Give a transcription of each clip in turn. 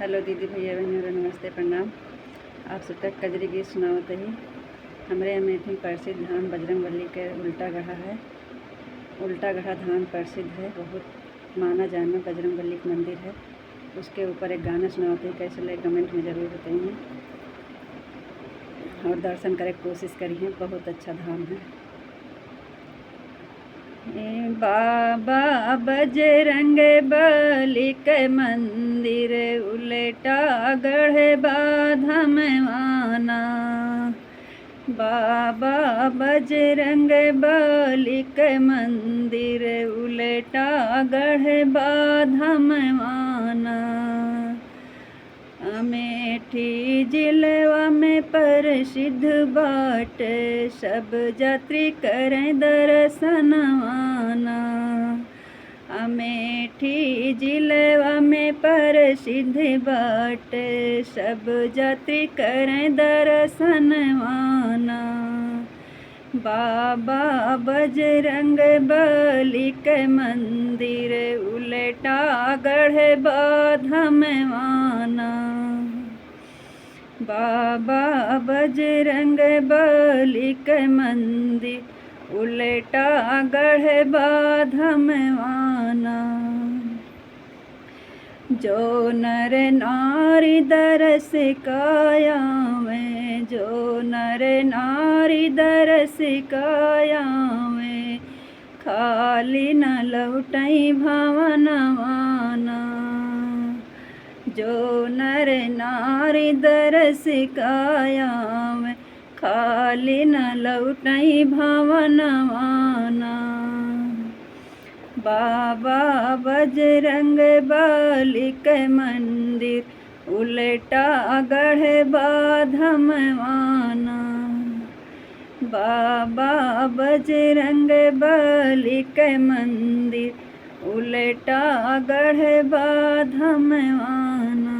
Hello दीदी भैया बहनों, नमस्ते प्रणाम। आप सब तक कजरी गीत सुनावत ही। हमरे अमेठी प्रसिद्ध धाम बजरंगबली के उल्टा गढ़ा है। उल्टा गढ़ा धाम प्रसिद्ध है, बहुत माना जाना बजरंगबली का मंदिर है। उसके ऊपर एक गाना सुनावत ही, कैसे लगे कमेंट में ज़रूर बताइए और दर्शन करे की कोशिश करिए, बहुत अच्छा धाम है। बाबा बजरंग बली के मंदिर उल्टा गढ़ बाधमवाना। बाबा बजरंग बली के मंदिर उल्टा गढ़ बाधमवाना। अमेठी जिलवा में प्रसिद्ध बाट, सब यात्री करें दर्शनवाना। अमेठी जिलवा में प्रसिद्ध बाट, सब यात्री करें दर्शनवाना। बाबा बजरंग बली के मंदिर उल्टा गढ़ बाधमवाना। बाबा बजरंग बली के मंदिर उल्टा गढ़ बाधमवाना। जो नर नारी दरस कायावे, जो नर नारी दरस कायावे, खाली न लौटई भवनवाना। जो नर नारी दरस कायावे, खाली न लौटई भवनवाना। बाबा बजरंग बली के मंदिर उल्टा गढ़ बाधमवाना। बाबा बजरंग बली के मंदिर उल्टा गढ़ बाधमवाना।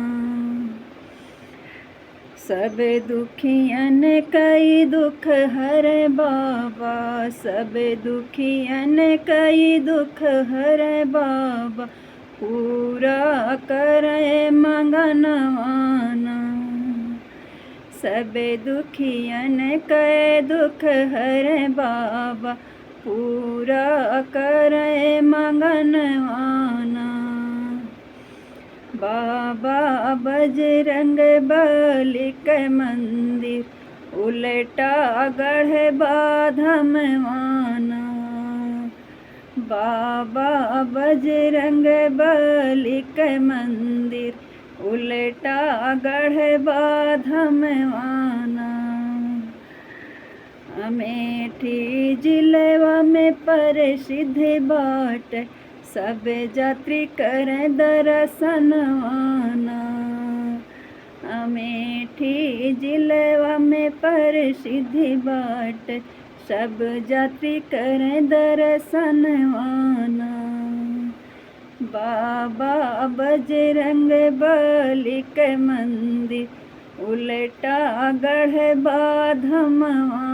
सब दुखियन कई दुख हरे बाबा, सब दुखियन कई दुख हरे बाबा, पूरा करे मंगनवाना। सब दुखियन कई दुख हरे बाबा, पूरा करे मंगनवाना। बाबा बजरंग बली के मंदिर उल्टा गढ़ बाधमवाना। बाबा बजरंग बली के मंदिर उल्टा गढ़ बाधमवाना। अमेठी जिलवा में प्रसिद्ध बाट, सब यात्री करें दर्शनवाना। अमेठी जिलवा में प्रसिद्ध बाट, सब यात्री करें दर्शनवाना। बाबा बजरंग बली के मंदिर उल्टा गढ़ बाधमवाना।